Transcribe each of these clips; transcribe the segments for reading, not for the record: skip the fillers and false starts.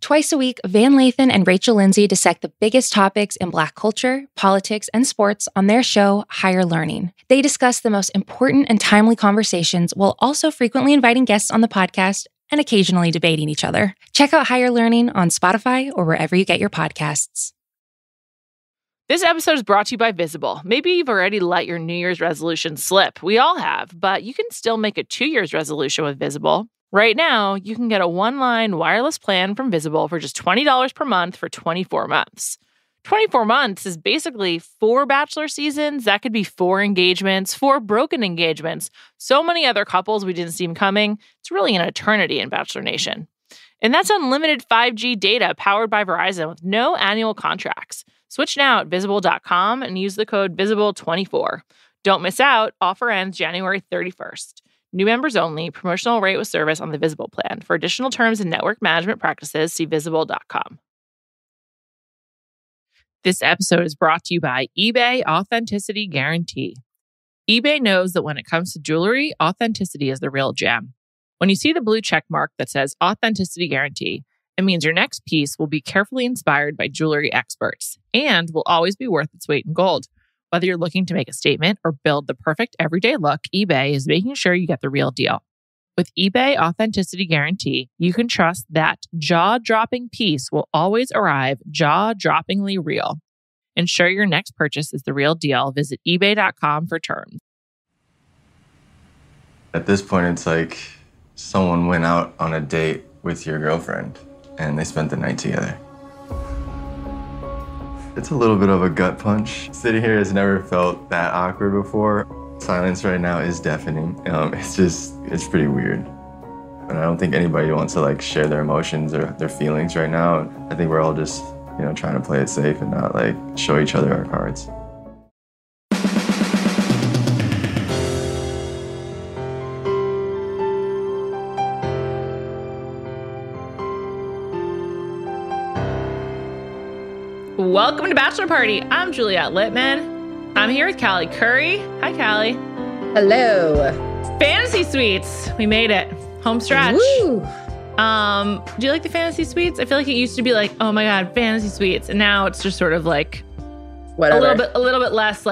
Twice a week, Van Lathan and Rachel Lindsay dissect the biggest topics in Black culture, politics, and sports on their show, Higher Learning. They discuss the most important and timely conversations while also frequently inviting guests on the podcast and occasionally debating each other. Check out Higher Learning on Spotify or wherever you get your podcasts. This episode is brought to you by Visible. Maybe you've already let your New Year's resolution slip. We all have, but you can still make a 2 year's resolution with Visible. Right now, you can get a one-line wireless plan from Visible for just $20 per month for 24 months. 24 months is basically 4 Bachelor seasons. That could be 4 engagements, 4 broken engagements, so many other couples we didn't see coming. It's really an eternity in Bachelor Nation. And that's unlimited 5G data powered by Verizon with no annual contracts. Switch now at Visible.com and use the code Visible24. Don't miss out. Offer ends January 31st. New members only. Promotional rate with service on the Visible plan. For additional terms and network management practices, see Visible.com. This episode is brought to you by eBay Authenticity Guarantee. eBay knows that when it comes to jewelry, authenticity is the real gem. When you see the blue check mark that says Authenticity Guarantee, it means your next piece will be carefully inspired by jewelry experts and will always be worth its weight in gold. Whether you're looking to make a statement or build the perfect everyday look, eBay is making sure you get the real deal. With eBay Authenticity Guarantee, you can trust that jaw-dropping piece will always arrive jaw-droppingly real. Ensure your next purchase is the real deal. Visit ebay.com for terms. At this point, it's like someone went out on a date with your girlfriend and they spent the night together. It's a little bit of a gut punch. Sitting here has never felt that awkward before. Silence right now is deafening. It's pretty weird. And I don't think anybody wants to share their emotions or their feelings right now. I think we're all just, trying to play it safe and not show each other our cards. Welcome to Bachelor Party. I'm Juliet Litman. I'm here with Callie Curry. Hi, Callie. Hello. Fantasy Suites. We made it. Home stretch. Woo. Do you like the Fantasy Suites? I feel like it used to be oh my God, Fantasy Suites. And now it's just sort of whatever. a little bit less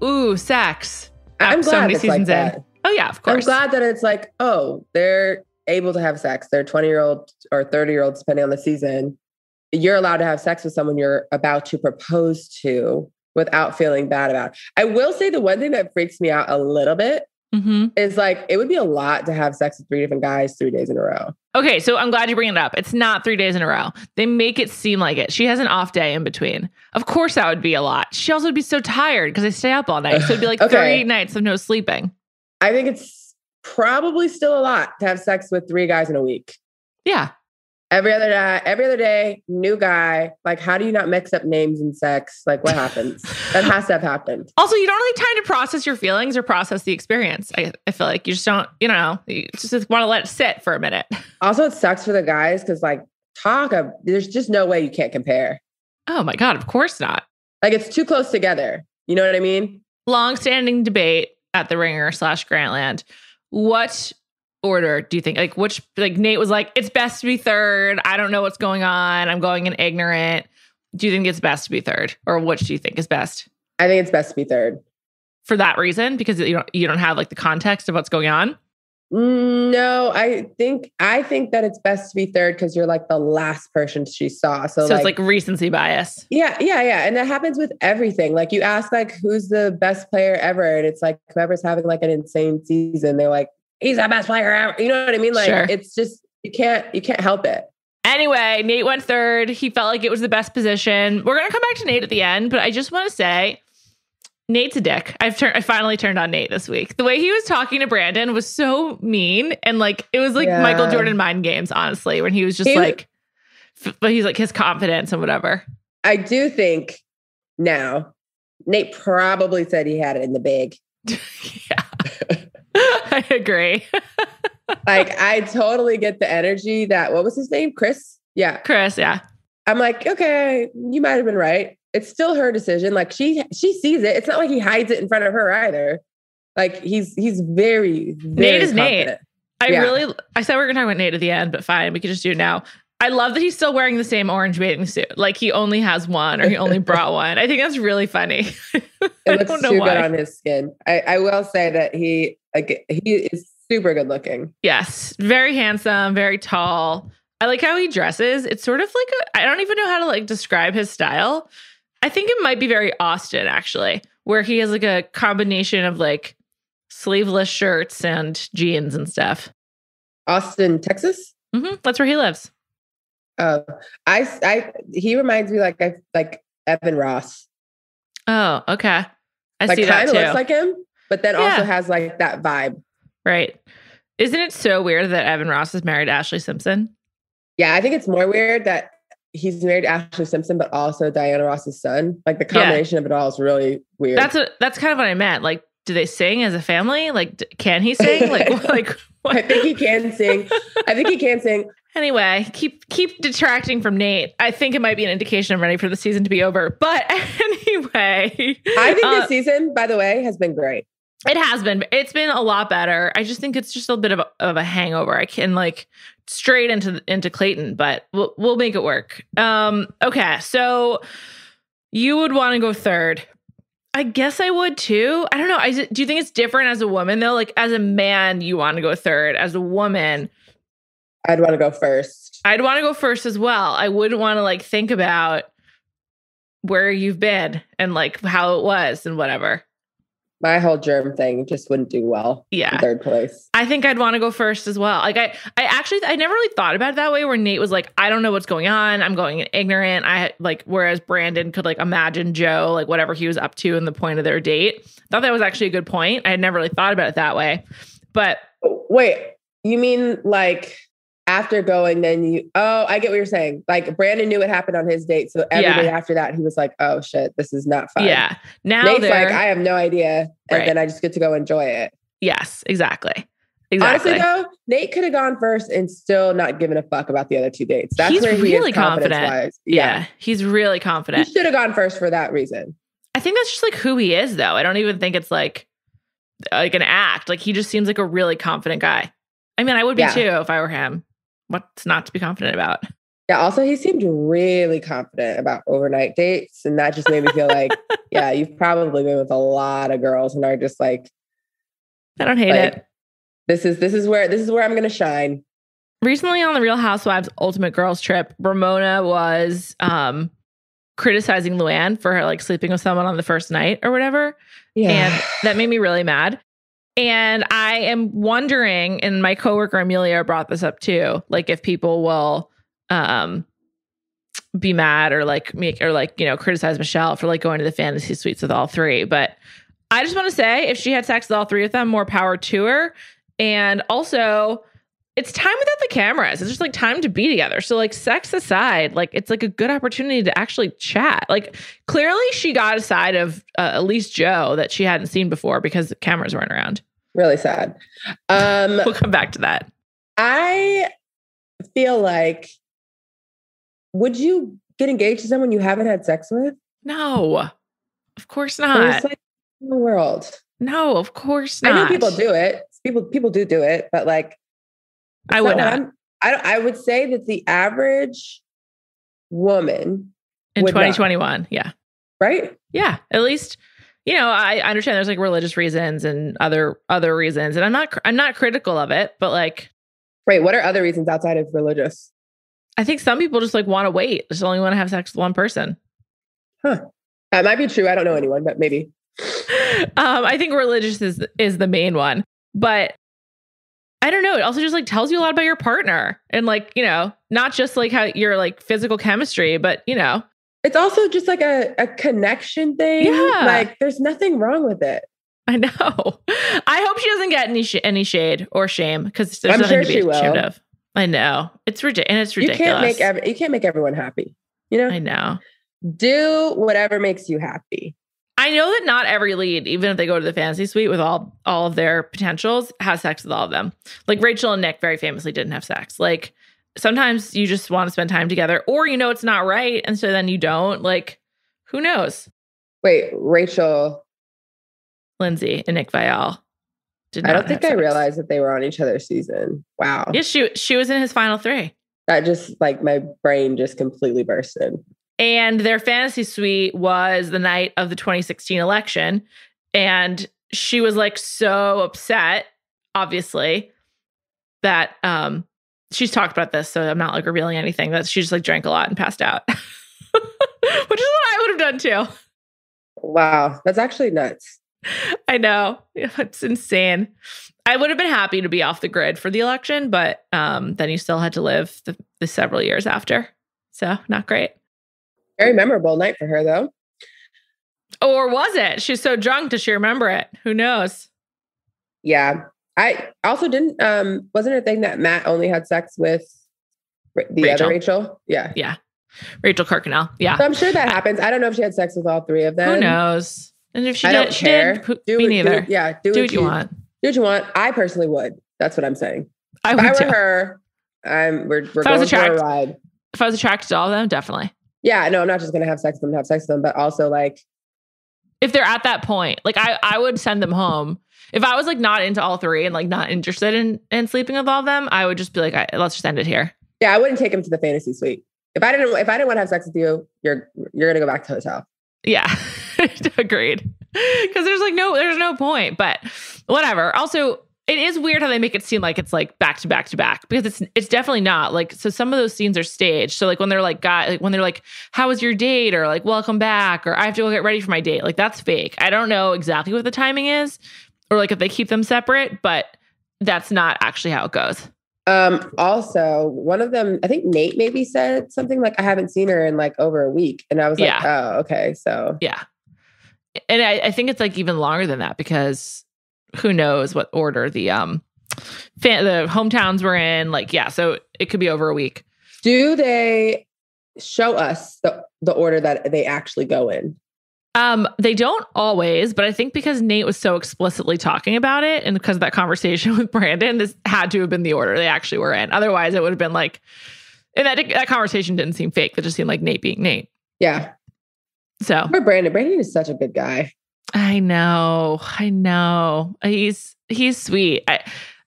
ooh, sex. I'm so glad many it's seasons that. in. Oh yeah, of course. I'm glad that it's they're able to have sex. They're 20-year-old or 30-year-olds, depending on the season. You're allowed to have sex with someone you're about to propose to without feeling bad about it. I will say the one thing that freaks me out a little bit is it would be a lot to have sex with 3 different guys 3 days in a row. Okay, so I'm glad you bring it up. It's not 3 days in a row. They make it seem like it. She has an off day in between. Of course that would be a lot. She also would be so tired because they stay up all night. So it'd be 38 nights of no sleeping. I think it's probably still a lot to have sex with 3 guys in a week. Yeah. Every other day, new guy. How do you not mix up names and sex? What happens? That has to have happened. Also, you don't really have time to process your feelings or process the experience. I feel like you just don't, you just want to let it sit for a minute. Also, it sucks for the guys because there's just no way you can't compare. Oh my God, of course not. It's too close together. You know what I mean? Long-standing debate at the Ringer / Grantland. What order do you think? Which Nate was it's best to be third. I don't know what's going on. I'm going in ignorant. Do you think it's best to be third, or which do you think is best? I think it's best to be third. For that reason, because you don't have the context of what's going on. No, I think that it's best to be third because you're the last person she saw. So it's recency bias. Yeah. And that happens with everything. You ask who's the best player ever, and it's whoever's having an insane season, they're he's the best player ever. You know what I mean? Sure. It's just, you can't help it. Anyway, Nate went third. He felt like it was the best position. We're going to come back to Nate at the end, but I just want to say Nate's a dick. I finally turned on Nate this week. The way he was talking to Brandon was so mean. And it was Michael Jordan mind games, honestly, when he was just but he's his confidence and whatever. I do think now Nate probably said he had it in the bag. Yeah. I agree. I totally get the energy that, what was his name? Chris? Yeah. Chris, yeah. I'm okay, you might have been right. It's still her decision. She sees it. It's not he hides it in front of her either. He's very, very Nate is confident. Nate. I said we were going to talk about Nate at the end, but fine. We could just do it now. I love that he's still wearing the same orange bathing suit. Like he only has one or he only brought one. I think that's really funny. It looks too good on his skin. I will say that he is super good looking. Yes. Very handsome, very tall. I like how he dresses. It's sort of like I don't even know how to like describe his style. I think it might be very Austin actually, where he has like a combination of like sleeveless shirts and jeans and stuff. Austin, Texas? Mm-hmm. That's where he lives. He reminds me like Evan Ross. Oh, okay. I like see that too. Kind of looks like him, but then also has like that vibe. Right. Isn't it so weird that Evan Ross is married to Ashley Simpson? Yeah, I think it's more weird that he's married to Ashley Simpson, but also Diana Ross's son. Like the combination of it all is really weird. That's kind of what I meant. Like, do they sing as a family? Like, can he sing? Like what? I think he can sing. Anyway, keep detracting from Nate. I think it might be an indication I'm ready for the season to be over. But anyway, I think this season, by the way, has been great. It has been. It's been a lot better. I just think it's just a bit of a hangover. I can like straight into Clayton, but we'll make it work. Okay, so you would want to go third. I guess I would too. I don't know. Do you think it's different as a woman though? Like as a man, you want to go third. As a woman, I'd want to go first. I'd want to go first as well. I wouldn't want to like think about where you've been and like how it was and whatever. My whole germ thing just wouldn't do well. Yeah. In third place. I think I'd want to go first as well. Like I never really thought about it that way where Nate was like, I don't know what's going on. I'm going ignorant. Whereas Brandon could like imagine Joe, like whatever he was up to in the point of their date. Thought that was actually a good point. I had never really thought about it that way. But wait, you mean like after going, then I get what you're saying. Like Brandon knew what happened on his date. So every day after that, he was like, oh shit, this is not fun. Yeah. Now Nate's like, I have no idea. And right. then I just get to go enjoy it. Yes, exactly. Honestly though, Nate could have gone first and still not given a fuck about the other two dates. That's he's where he really is confident. Yeah. He's really confident. He should have gone first for that reason. I think that's just like who he is though. I don't even think it's like an act. Like he just seems like a really confident guy. I mean, I would be too if I were him. What's not to be confident about? Yeah. Also, he seemed really confident about overnight dates. And that just made me feel like, yeah, you've probably been with a lot of girls and are just like, I don't hate it. This is where I'm going to shine. Recently on the Real Housewives Ultimate Girls Trip, Ramona was criticizing Luann for her like sleeping with someone on the first night or whatever. Yeah. And that made me really mad. And I am wondering, and my coworker Amelia brought this up too, like if people will be mad or like criticize Michelle for like going to the fantasy suites with all three. But I just want to say, if she had sex with all three of them, more power to her. And also, it's time without the cameras. It's just like time to be together. So like sex aside, like it's like a good opportunity to actually chat. Like clearly she got a side of at least Joe that she hadn't seen before because the cameras weren't around. Really sad. We'll come back to that. I feel like, would you get engaged to someone you haven't had sex with? No, of course not. It's like in the world. No, of course not. I know people do it. People do it, but like, I would not. I would say that the average woman in 2021, not. Yeah, right, yeah, at least. I understand there's like religious reasons and other reasons, and I'm not critical of it, but like, right. What are other reasons outside of religious? I think some people just like want to wait. Just only want to have sex with one person. Huh. That might be true. I don't know anyone, but maybe. I think religious is the main one, but I don't know. It also just like tells you a lot about your partner and like, not just like how your like physical chemistry, but it's also just like a connection thing. Yeah. Like there's nothing wrong with it. I know. I hope she doesn't get any shade or shame because there's I'm nothing sure to be ashamed of. I know. It's ridiculous. And it's ridiculous. You can't make everyone happy. I know. Do whatever makes you happy. I know that not every lead, even if they go to the fantasy suite with all of their potentials, has sex with all of them. Like Rachel and Nick very famously didn't have sex. Like sometimes you just want to spend time together or it's not right. And so then you don't. Like, who knows? Wait, Rachel, Lindsay, and Nick Viall. I don't think I realized that they were on each other's season. Wow. Yeah, she was in his final three. That just like my brain just completely bursted. And their fantasy suite was the night of the 2016 election. And she was like so upset, obviously, that she's talked about this. So I'm not like revealing anything, that she just like drank a lot and passed out, which is what I would have done too. Wow. That's actually nuts. I know. It's insane. I would have been happy to be off the grid for the election, but then you still had to live the several years after. So not great. Very memorable night for her, though. Or was it? She's so drunk, does she remember it? Who knows? Yeah. I also didn't, wasn't it a thing that Matt only had sex with the other Rachel? Yeah. Yeah. Rachel Kirkconnell. Yeah. So I'm sure that happens. I don't know if she had sex with all three of them. Who knows? And if she I did, don't care. Me neither. Do what you want. Do what you want. I personally would. That's what I'm saying. If I were her, we're going for a ride. If I was attracted to all of them, definitely. Yeah, no, I'm not just going to have sex with them, but also like, if they're at that point, like I would send them home. If I was like not into all three and like not interested in sleeping with all of them, I would just be like, let's just end it here. Yeah, I wouldn't take him to the fantasy suite. If I didn't want to have sex with you, you're going to go back to the hotel. Yeah, agreed. Because there's no point, but whatever. Also, it is weird how they make it seem like it's like back to back to back, because it's definitely not. Like, so some of those scenes are staged. So like when they're like, how was your date? Or like, welcome back. Or I have to go get ready for my date. Like that's fake. I don't know exactly what the timing is, or like if they keep them separate, but that's not actually how it goes. Also, one of them, I think Nate maybe said something like, I haven't seen her in like over a week. And I was like, oh, okay. So yeah. And I think it's like even longer than that, because who knows what order the hometowns were in. Like, yeah, so it could be over a week. Do they show us the order that they actually go in? They don't always, but I think because Nate was so explicitly talking about it, and because of that conversation with Brandon, this had to have been the order they actually were in. Otherwise, it would have been like, and that conversation didn't seem fake. That just seemed like Nate being Nate. Yeah. So for Brandon is such a good guy. I know. He's sweet.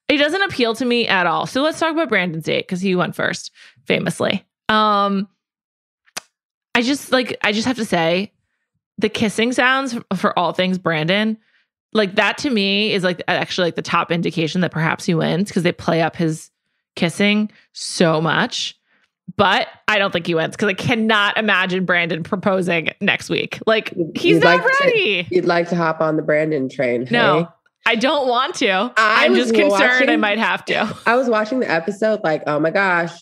He doesn't appeal to me at all. So let's talk about Brandon's date, because he went first, famously. I just have to say, the kissing sounds for all things Brandon, like that to me is like actually like the top indication that perhaps he wins, because they play up his kissing so much. But I don't think he wins, because I cannot imagine Brandon proposing next week. Like, he's not ready. You'd like to hop on the Brandon train. No, I don't want to. I'm just concerned I might have to. I was watching the episode like, oh my gosh,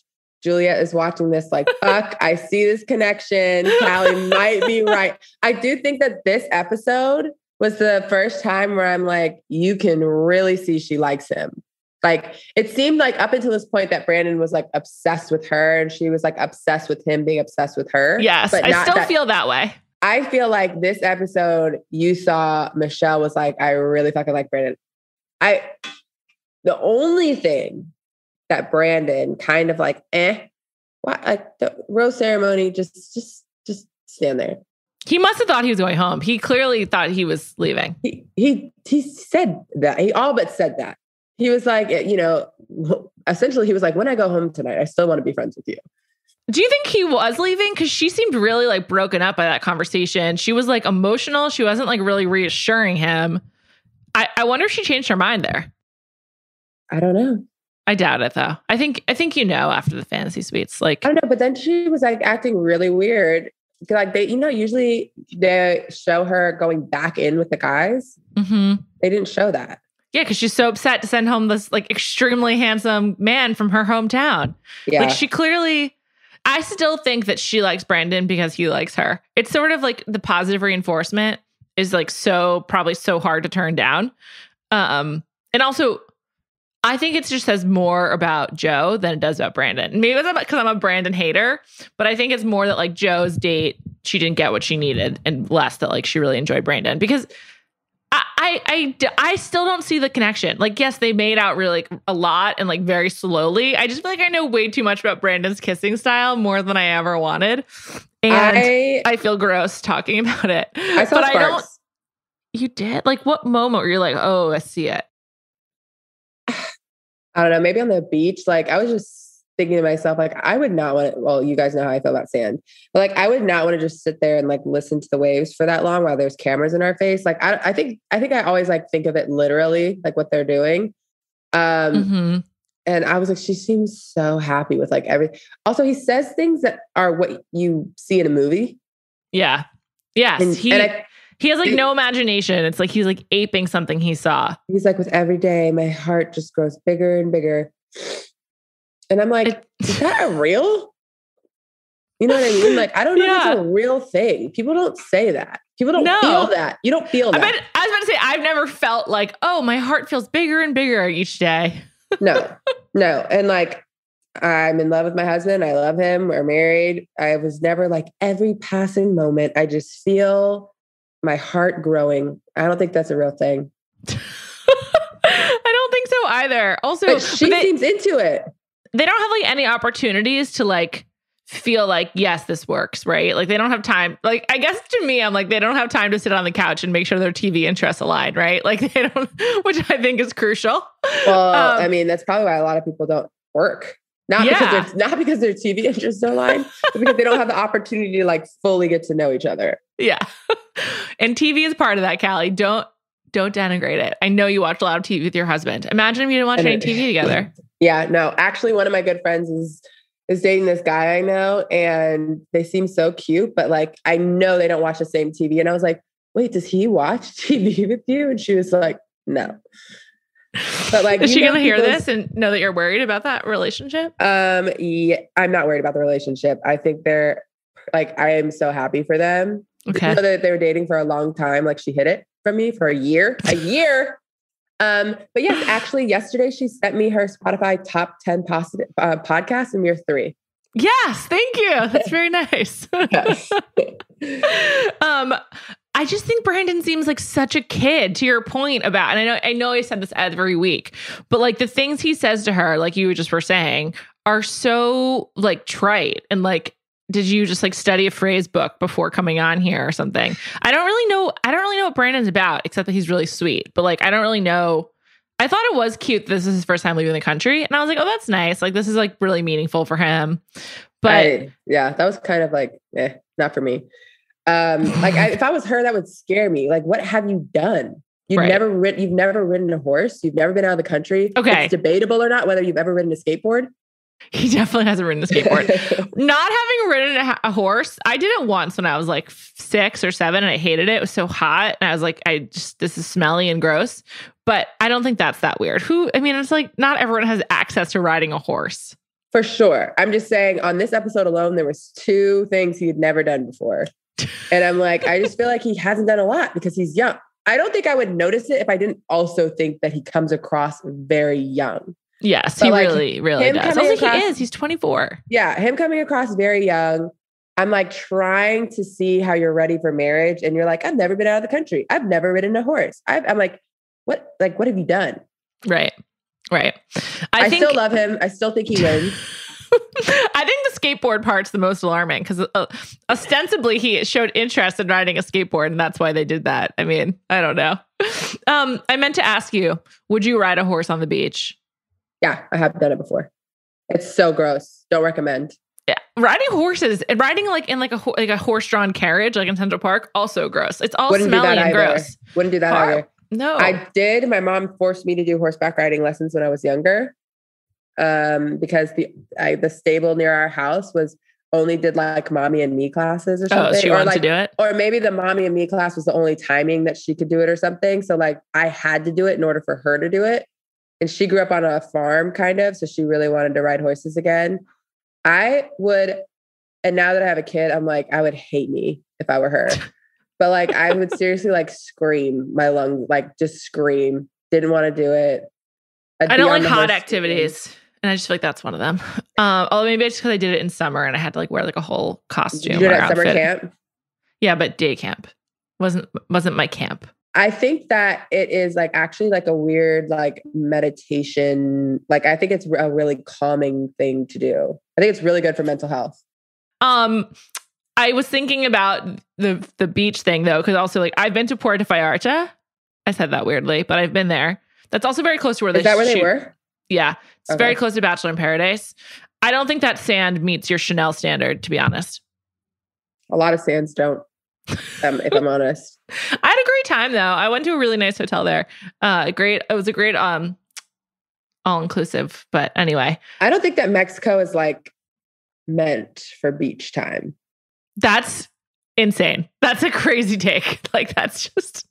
Juliet is watching this like, fuck, I see this connection. Callie might be right. I do think that this episode was the first time where I'm like, you can really see she likes him. Like, it seemed like up until this point that Brandon was like obsessed with her, and she was like obsessed with him being obsessed with her. Yes, but I still feel that way. I feel like this episode, you saw Michelle was like, I really fucking like Brandon. The only thing that Brandon kind of like, what, like the rose ceremony, just stand there. He must have thought he was going home. He clearly thought he was leaving. He said that. He all but said that. He was like, essentially he was like, when I go home tonight, I still want to be friends with you. Do you think he was leaving? Because she seemed really like broken up by that conversation. She was like emotional. She wasn't like really reassuring him. I wonder if she changed her mind there. I don't know. I doubt it though. I think after the fantasy suites, like, I don't know, but then she was like acting really weird. Like they, usually they show her going back in with the guys. Mm-hmm. They didn't show that. Yeah, because she's so upset to send home this like extremely handsome man from her hometown. Yeah. Like she clearly, I still think that she likes Brandon because he likes her. It's sort of like the positive reinforcement is like probably so hard to turn down. And also, I think it just says more about Joe than it does about Brandon. Maybe it's because I'm a Brandon hater, but I think it's more that like Joe's date, she didn't get what she needed, and less that like she really enjoyed Brandon, because I still don't see the connection. Like, yes, they made out really a lot and like very slowly. I just feel like I know way too much about Brandon's kissing style, more than I ever wanted. And I feel gross talking about it. I saw sparks. You did? Like, what moment were you like, oh, I see it? I don't know, maybe on the beach. Like, I was just thinking to myself, like, I would not want to, well, you guys know how I feel about sand, but like, I would not want to just sit there and like listen to the waves for that long while there's cameras in our face. Like, I think I always like think of it literally, like what they're doing. And I was like, she seems so happy with like everything. Also, he says things that are what you see in a movie. Yeah. Yes. He has like no imagination. It's like he's like aping something he saw. He's like, with every day, my heart just grows bigger and bigger. And I'm like, is that a real? You know what I mean? Like, I don't know if it's a real thing. People don't say that. People don't feel that. You don't feel that. I was about to say, I've never felt like, oh, my heart feels bigger and bigger each day. No. And like, I'm in love with my husband. I love him. We're married. I was never like, every passing moment, I just feel my heart growing. I don't think that's a real thing. I don't think so either. Also, but she seems into it. They don't have like any opportunities to like feel like, yes, this works, right? Like they don't have time. Like, I guess to me, I'm like, they don't have time to sit on the couch and make sure their TV interests align, right? Like they don't, which I think is crucial. Well, I mean, that's probably why a lot of people don't work. Not because their TV interests don't align, but because they don't have the opportunity to like fully get to know each other. Yeah. And TV is part of that, Callie. Don't denigrate it. I know you watch a lot of TV with your husband. Imagine if you didn't watch any TV together. Yeah, no. Actually, one of my good friends is dating this guy I know, and they seem so cute, but like I know they don't watch the same TV. And I was like, wait, does he watch TV with you? And she was like, no. But like, is she going to hear this and know that you're worried about that relationship? Yeah, I'm not worried about the relationship. I think they're like, I am so happy for them. Okay. You know that they were dating for a long time. Like she hid it from me for a year. But yes, actually yesterday she sent me her Spotify top 10 podcasts and we were 3. Yes. Thank you. That's very nice. Yes. I just think Brandon seems like such a kid, to your point about, and I know he said this every week, but like the things he says to her, like you just were saying, are so like trite. And like, did you just like study a phrase book before coming on here or something? I don't really know what Brandon's about, except that he's really sweet, but like, I don't really know. I thought it was cute. This is his first time leaving the country. And I was like, oh, that's nice. Like, this is like really meaningful for him. But that was kind of like, not for me. If I was her, that would scare me. Like, what have you done? You've never ridden a horse. You've never been out of the country. Okay. It's debatable or not whether you've ever ridden a skateboard. He definitely hasn't ridden a skateboard. Not having ridden a horse, I did it once when I was like 6 or 7 and I hated it. It was so hot. And I was like, this is smelly and gross. But I don't think that's that weird. It's like not everyone has access to riding a horse. For sure. I'm just saying on this episode alone, there was 2 things he had never done before. And I'm like, I just feel like he hasn't done a lot because he's young. I don't think I would notice it if I didn't also think that he comes across very young. Yes, but he like, really does. Also, he is. He's 24. Yeah, him coming across very young. I'm like trying to see how you're ready for marriage. And you're like, I've never been out of the country. I've never ridden a horse. I'm like, what have you done? Right. I still love him. I still think he wins. I think the skateboard part's the most alarming because ostensibly he showed interest in riding a skateboard and that's why they did that. I mean, I don't know. I meant to ask you, would you ride a horse on the beach? Yeah, I have done it before. It's so gross. Don't recommend. Yeah, riding horses and riding like in like a horse-drawn carriage, like in Central Park, also gross. It's all smelly and gross. Wouldn't do that either. No, I did. My mom forced me to do horseback riding lessons when I was younger, because the stable near our house only did like mommy and me classes or something. Oh, she wanted to do it, or maybe the mommy and me class was the only timing that she could do it or something. So like I had to do it in order for her to do it. And she grew up on a farm kind of, so she really wanted to ride horses again. I would, and now that I have a kid, I'm like, I would hate me if I were her. But like, I would seriously like scream my lungs, like just scream. Didn't want to do it. I don't like hot activities. And I just feel like that's one of them. Although maybe it's because I did it in summer and I had to like wear like a whole costume. You did it at summer camp? Yeah, but day camp wasn't my camp. I think that it is like actually like a weird like meditation. Like I think it's a really calming thing to do. I think it's really good for mental health. I was thinking about the beach thing though, because also like I've been to Puerto Vallarta. I said that weirdly, but I've been there. That's also very close to where they Is that where they were? Yeah, it's very close to Bachelor in Paradise. I don't think that sand meets your Chanel standard, to be honest. A lot of sands don't, if I'm honest. I had a great time though. I went to a really nice hotel there. It was a great all-inclusive, but anyway. I don't think that Mexico is like meant for beach time. That's insane. That's a crazy take. Like that's just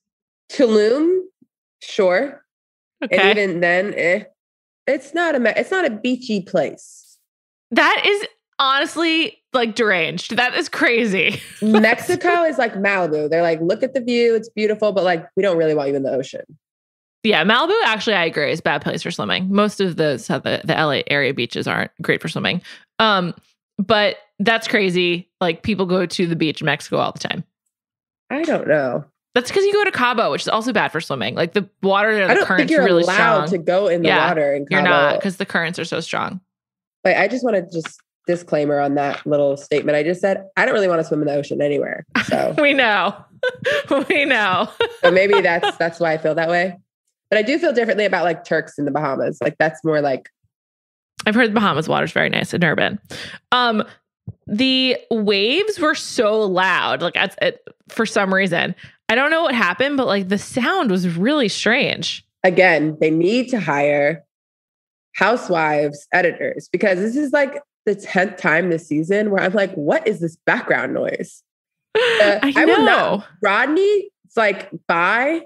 Tulum, sure. Okay. And even then, it's not a beachy place. That is honestly like deranged. That is crazy. Mexico is like Malibu. They're like, look at the view. It's beautiful, but like, we don't really want you in the ocean. Yeah, Malibu, actually, I agree, is a bad place for swimming. Most of the LA area beaches aren't great for swimming. But that's crazy. Like, people go to the beach in Mexico all the time. I don't know. That's because you go to Cabo, which is also bad for swimming. Like, the water there, the current's you're really allowed strong. To go in the water in Cabo. You're not, because the currents are so strong. Like, I just want to disclaimer on that little statement I just said. I don't really want to swim in the ocean anywhere. So we know. We know. So maybe that's why I feel that way. But I do feel differently about like Turks in the Bahamas. Like that's more like. I've heard the Bahamas water's very nice. I've never been. The waves were so loud, like for some reason. I don't know what happened, but like the sound was really strange. Again, they need to hire housewives editors because this is like the 10th time this season where I'm like, what is this background noise? I know. Will not. Rodney, it's like bye.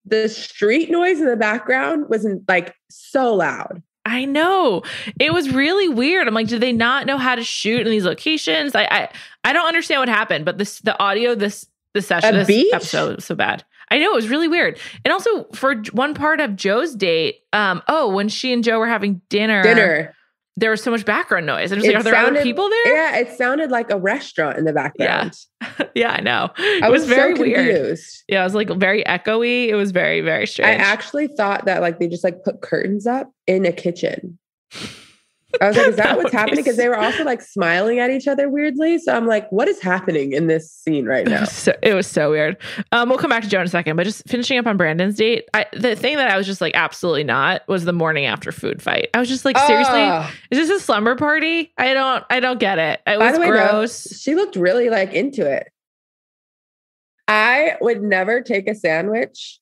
The street noise in the background wasn't like so loud. I know. It was really weird. I'm like, did they not know how to shoot in these locations? I don't understand what happened, but the audio, this session, this episode was so bad. I know, it was really weird. And also for one part of Joe's date, when she and Joe were having dinner. There was so much background noise. And it was like, are there other people there? Yeah, it sounded like a restaurant in the background. Yeah, yeah, I know. I was very so confused. Weird. Yeah, it was like very echoey. It was very, very strange. I actually thought that like they just like put curtains up in a kitchen. I was like, is that what's happening? Because they were also like smiling at each other weirdly. So I'm like, what is happening in this scene right now? It was so weird. We'll come back to Joe in a second, but just finishing up on Brandon's date. The thing that I was just like, absolutely not was the morning after food fight. I was just like, seriously, is this a slumber party? I don't get it. It was gross. No, she looked really like into it. I would never take a sandwich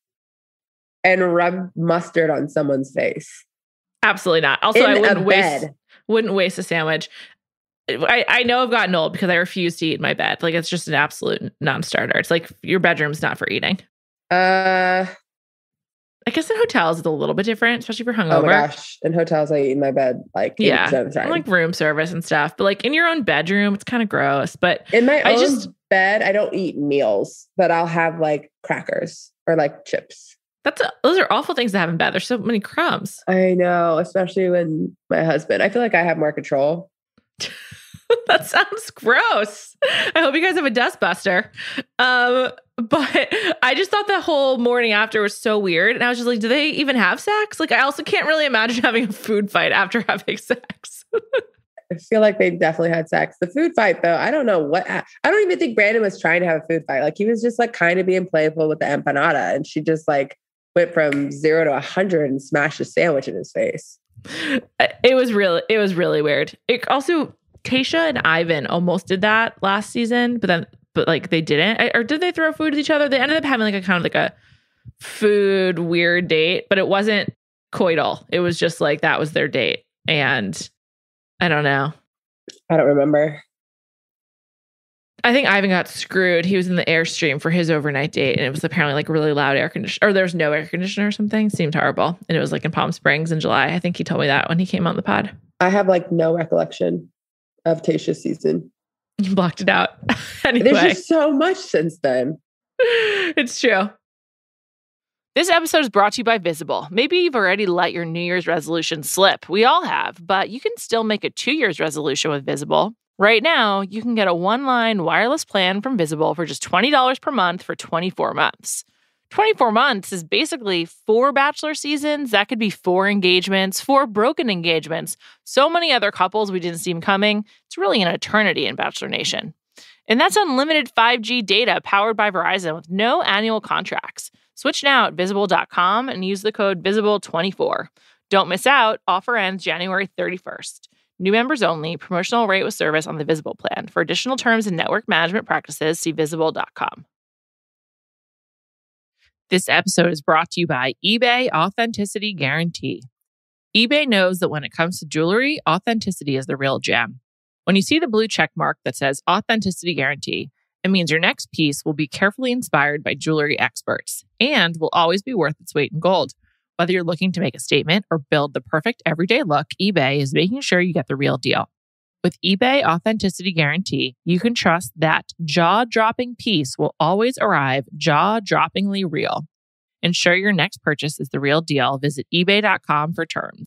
and rub mustard on someone's face. Absolutely not. Also, I wouldn't waste a sandwich. I know I've gotten old because I refuse to eat in my bed. Like it's just an absolute non-starter. It's like your bedroom's not for eating. I guess in hotels it's a little bit different, especially for hungover. Oh my gosh. In hotels I eat in my bed like 80% of the time. Like room service and stuff. But like in your own bedroom, it's kind of gross. But in my own bed, I don't eat meals, but I'll have like crackers or like chips. Those are awful things to have in bed. There's so many crumbs. I know, especially when my husband, I feel like I have more control. That sounds gross. I hope you guys have a dustbuster. But I just thought the whole morning after was so weird. And I was just like, do they even have sex? Like, I also can't really imagine having a food fight after having sex. I feel like they definitely had sex. The food fight, though, I don't know I don't even think Brandon was trying to have a food fight. Like, he was just like kind of being playful with the empanada. And she just like went from 0 to 100 and smashed a sandwich in his face. It was really weird. It also, Tayshia and Ivan almost did that last season, but like they didn't. Or did they throw food at each other? They ended up having like a kind of like a food weird date, but it wasn't coital. It was just like that was their date. And I don't know. I don't remember. I think Ivan got screwed. He was in the Airstream for his overnight date, and it was apparently like really loud air conditioner, or there was no air conditioner or something. It seemed horrible. And it was like in Palm Springs in July. I think he told me that when he came on the pod. I have like no recollection of Tayshia's season. You blocked it out. Anyway. There's just so much since then. It's true. This episode is brought to you by Visible. Maybe you've already let your New Year's resolution slip. We all have, but you can still make a 2 year's resolution with Visible. Right now, you can get a one-line wireless plan from Visible for just $20 per month for 24 months. 24 months is basically 4 Bachelor seasons. That could be 4 engagements, 4 broken engagements, so many other couples we didn't see coming. It's really an eternity in Bachelor Nation. And that's unlimited 5G data powered by Verizon with no annual contracts. Switch now at Visible.com and use the code Visible24. Don't miss out. Offer ends January 31st. New members only. Promotional rate with service on the Visible plan. For additional terms and network management practices, see visible.com. This episode is brought to you by eBay Authenticity Guarantee. eBay knows that when it comes to jewelry, authenticity is the real gem. When you see the blue check mark that says Authenticity Guarantee, it means your next piece will be carefully inspired by jewelry experts and will always be worth its weight in gold. Whether you're looking to make a statement or build the perfect everyday look, eBay is making sure you get the real deal. With eBay Authenticity Guarantee, you can trust that jaw-dropping piece will always arrive jaw-droppingly real. Ensure your next purchase is the real deal. Visit ebay.com for terms.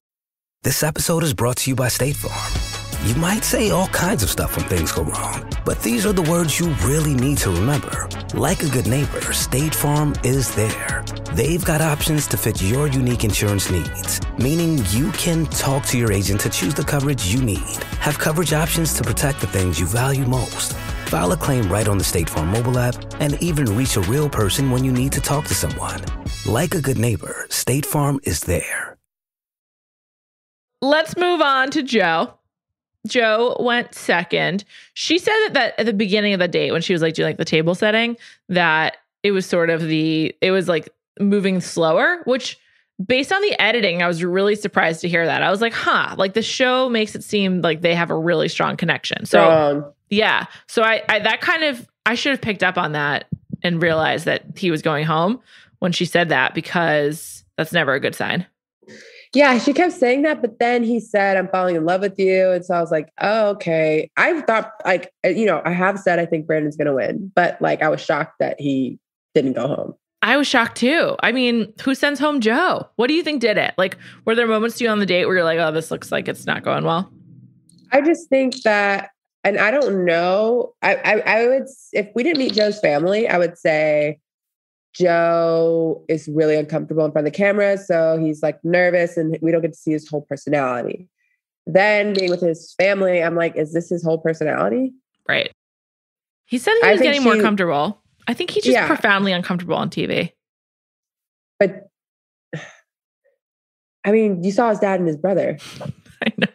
This episode is brought to you by State Farm. You might say all kinds of stuff when things go wrong, but these are the words you really need to remember. Like a good neighbor, State Farm is there. They've got options to fit your unique insurance needs, meaning you can talk to your agent to choose the coverage you need. Have coverage options to protect the things you value most. File a claim right on the State Farm mobile app and even reach a real person when you need to talk to someone. Like a good neighbor, State Farm is there. Let's move on to Joe. Joe went second. She said that at the beginning of the date, when she was like doing like the table setting, that it was sort of it was like moving slower, which based on the editing, I was really surprised to hear that. I was like, like the show makes it seem like they have a really strong connection. So yeah. So I should have picked up on that and realized that he was going home when she said that, because that's never a good sign. Yeah, she kept saying that, but then he said, I'm falling in love with you. And so I was like, oh, okay. I thought, like, I have said I think Brandon's going to win, but like I was shocked that he didn't go home. I was shocked too. I mean, who sends home Joe? What do you think did it? Like, were there moments to you on the date where you're like, oh, this looks like it's not going well? I just think that, and I don't know, I would, if we didn't meet Joe's family, I would say Joe is really uncomfortable in front of the camera. So he's like nervous and we don't get to see his whole personality. Then being with his family, I'm like, is this his whole personality? Right. He said he was getting more comfortable. I think he's just profoundly uncomfortable on TV. But I mean, you saw his dad and his brother. I know.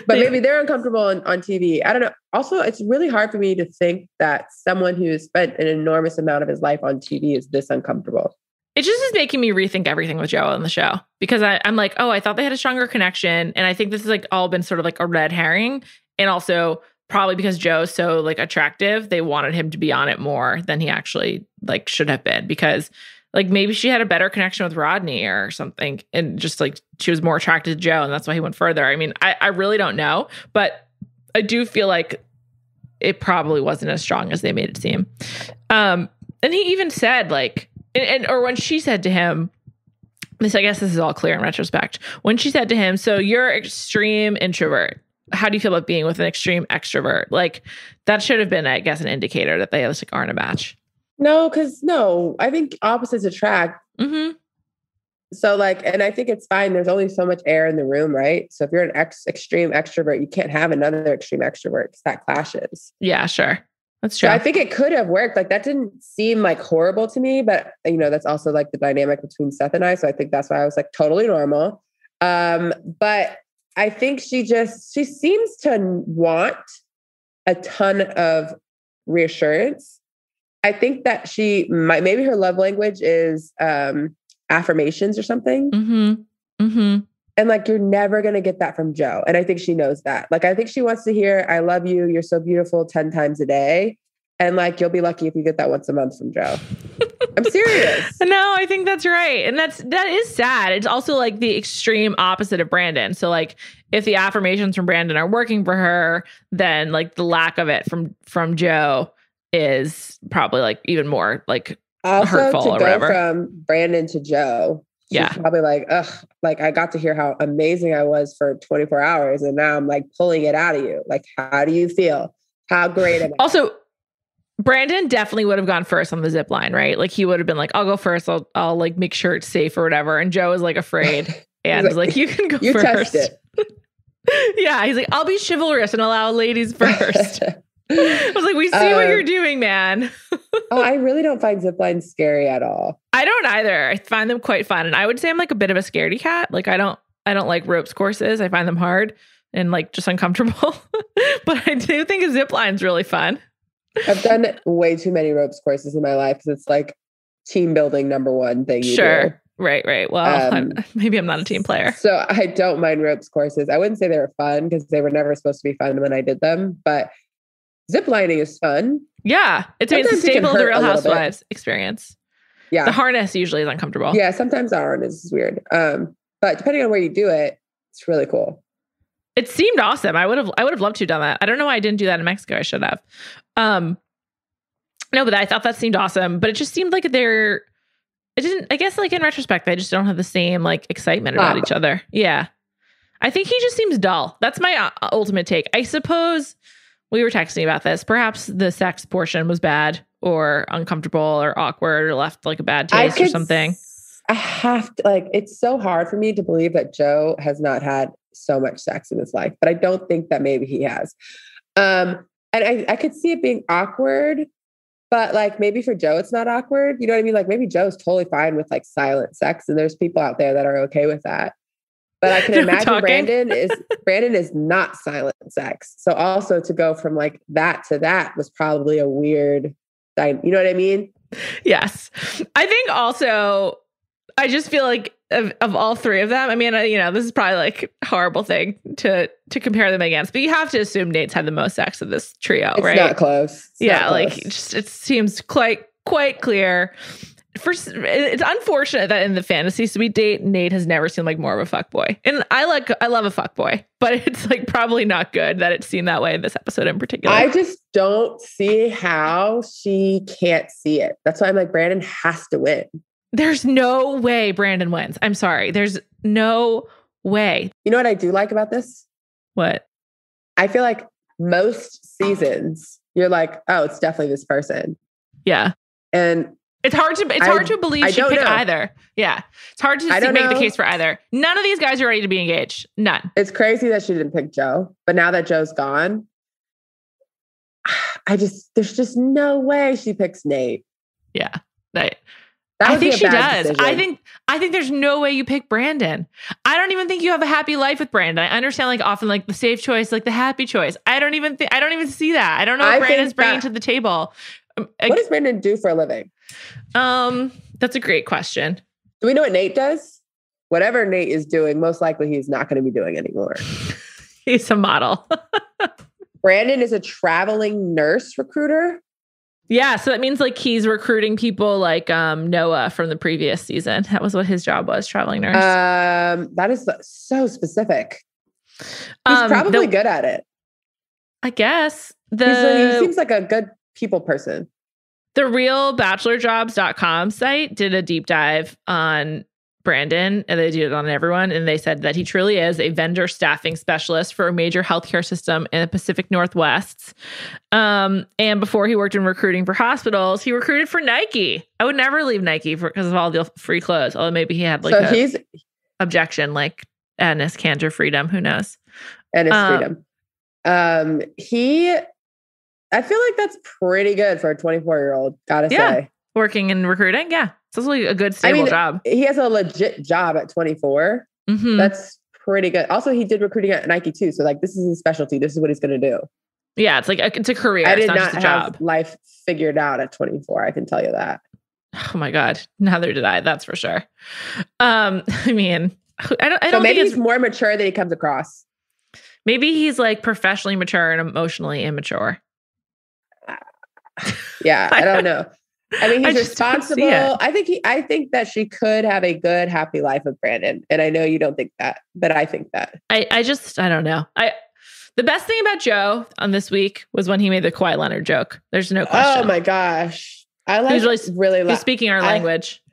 But maybe they're uncomfortable on TV. I don't know. Also, it's really hard for me to think that someone who has spent an enormous amount of his life on TV is this uncomfortable. It just is making me rethink everything with Joe on the show, because I'm like, oh, I thought they had a stronger connection. And I think this has like all been sort of like a red herring. And also probably because Joe's so like attractive, they wanted him to be on it more than he actually like should have been, because like maybe she had a better connection with Rodney or something, and just like she was more attracted to Joe and that's why he went further. I mean, I really don't know, but I do feel like it probably wasn't as strong as they made it seem. And he even said like, or when she said to him, I guess this is all clear in retrospect, when she said to him, so you're extreme introvert, how do you feel about being with an extreme extrovert? Like that should have been, I guess, an indicator that they just like aren't a match. No, I think opposites attract. Mm-hmm. So like, and I think it's fine. There's only so much air in the room, right? So if you're an extreme extrovert, you can't have another extreme extrovert because that clashes. Yeah, sure. That's true. So I think it could have worked. Like that didn't seem like horrible to me, but that's also like the dynamic between Seth and I. So I think that's why I was like totally normal. But I think she seems to want a ton of reassurance. I think that maybe her love language is affirmations or something. Mm-hmm. Mm-hmm. And like, you're never going to get that from Joe. And I think she knows that. Like, I think she wants to hear, I love you, you're so beautiful 10 times a day. And like, you'll be lucky if you get that once a month from Joe. I'm serious. No, I think that's right. And that is sad. It's also like the extreme opposite of Brandon. So like, if the affirmations from Brandon are working for her, then like the lack of it from Joe is probably like even more like also, hurtful to or go whatever. From Brandon to Joe, she's probably like, ugh, like I got to hear how amazing I was for 24 hours. And now I'm like pulling it out of you. Like, how do you feel? How great am I? Also, Brandon definitely would have gone first on the zip line, right? Like he would have been like, I'll go first. I'll like make sure it's safe or whatever. And Joe was like afraid and was like, you can go you first. Touched it. Yeah. He's like, I'll be chivalrous and allow ladies first. I was like, we see what you're doing, man. I really don't find zip lines scary at all. I don't either. I find them quite fun. And I would say I'm like a bit of a scaredy cat. Like I don't like ropes courses. I find them hard. and like just uncomfortable. But I do think a zip line's really fun. I've done way too many ropes courses in my life because it's like team building number one thing you do. Right. Well, maybe I'm not a team player. So I don't mind ropes courses. I wouldn't say they were fun because they were never supposed to be fun when I did them, but zip lining is fun. Yeah. It's a staple of the Real Housewives experience. Yeah. The harness usually is uncomfortable. Yeah. Sometimes the harness is weird. But depending on where you do it, it's really cool. It seemed awesome. I would have loved to have done that. I don't know why I didn't do that in Mexico. I should have. No, but I thought that seemed awesome. But it just seemed like I guess like in retrospect, they just don't have the same like excitement about each other. Yeah. I think he just seems dull. That's my ultimate take. I suppose we were texting about this. Perhaps the sex portion was bad or uncomfortable or awkward or left like a bad taste or something. I have to it's so hard for me to believe that Joe has not had so much sex in his life, but I don't think that maybe he has. And I could see it being awkward, but like maybe for Joe, it's not awkward. You know what I mean? Like maybe Joe's totally fine with like silent sex and there's people out there that are okay with that. But I can imagine Brandon is not silent sex. So also to go from like that to that was probably a weird thing. You know what I mean? Yes. I think also, I just feel like of all three of them, I mean, this is probably like a horrible thing to compare them against, but you have to assume Nate's had the most sex of this trio, right? It's not close. It seems quite clear. First, it's unfortunate that in the fantasy suite date, Nate has never seemed like more of a fuckboy. And I love a fuckboy, but it's like probably not good that it seemed that way in this episode in particular. I just don't see how she can't see it. That's why I'm like, Brandon has to win. There's no way Brandon wins. I'm sorry. There's no way. You know what I do like about this? What? I feel like most seasons, you're like, oh, it's definitely this person. Yeah. And it's hard to believe she picked either. Yeah. It's hard to make the case for either. None of these guys are ready to be engaged. None. It's crazy that she didn't pick Joe. But now that Joe's gone, there's just no way she picks Nate. Yeah. Right. I think she does. Decision. I think there's no way you pick Brandon. I don't even think you have a happy life with Brandon. I understand like often like the safe choice, like the happy choice. I don't even see that. I don't know what Brandon's bringing to the table. What does Brandon do for a living? That's a great question. Do we know what Nate does? Whatever Nate is doing, most likely he's not going to be doing anymore. He's a model. Brandon is a traveling nurse recruiter. Yeah, so that means like he's recruiting people like Noah from the previous season. That was what his job was, traveling nurse. That is so specific. He's probably good at it. I guess. He seems like a good people person. The realbachelorjobs.com site did a deep dive on Brandon, and they did it on everyone. And they said that he truly is a vendor staffing specialist for a major healthcare system in the Pacific Northwest. And before he worked in recruiting for hospitals, he recruited for Nike. I would never leave Nike because of all the free clothes. Although maybe he had like he's objection, like Ennis Cantor freedom. Who knows? Ennis freedom. I feel like that's pretty good for a 24-year-old. Gotta say, working in recruiting. Yeah. So it's like a good stable job. He has a legit job at 24. Mm-hmm. That's pretty good. Also, he did recruiting at Nike too. So like, this is his specialty. This is what he's going to do. Yeah. It's like, it's a career. I did not not just a job. have life figured out at 24. I can tell you that. Oh my God. Neither did I. That's for sure. I mean, I don't so maybe he's more mature than he comes across. Maybe he's like professionally mature and emotionally immature. Yeah. I don't know. I mean, he's responsible. I think that she could have a good, happy life with Brandon. And I know you don't think that, but I think that. I don't know. The best thing about Joe on this week was when he made the Kawhi Leonard joke. There's no question. Oh my gosh. He's speaking our language.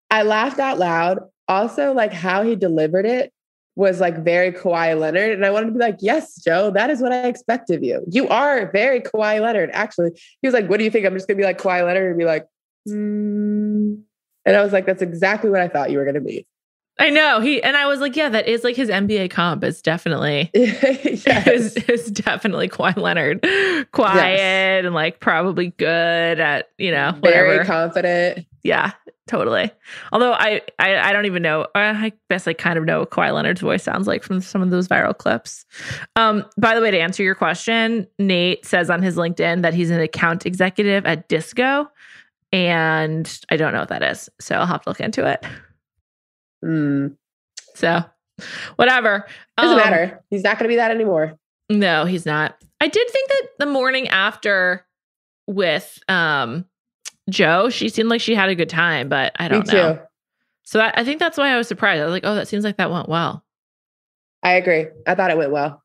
I laughed out loud. Also, like how he delivered it was like very Kawhi Leonard. And I wanted to be like, yes, Joe, that is what I expect of you. You are very Kawhi Leonard, actually. He was like, what do you think? I'm just going to be like Kawhi Leonard and be like, And I was like, that's exactly what I thought you were going to be. I know. And I was like, yeah, that is like his NBA comp. It's definitely, is definitely Kawhi Leonard. Quiet and like probably good at, whatever. Very confident. Yeah. Totally. Although I don't even know. I guess I kind of know what Kawhi Leonard's voice sounds like from some of those viral clips. By the way, to answer your question, Nate says on his LinkedIn that he's an account executive at Disco, and I don't know what that is, so I'll have to look into it. So, whatever. Doesn't matter. He's not going to be that anymore. No, he's not. I did think that the morning after with Joe, she seemed like she had a good time, but I don't know. So I think that's why I was surprised. I was like, oh, that seems like that went well. I agree. I thought it went well.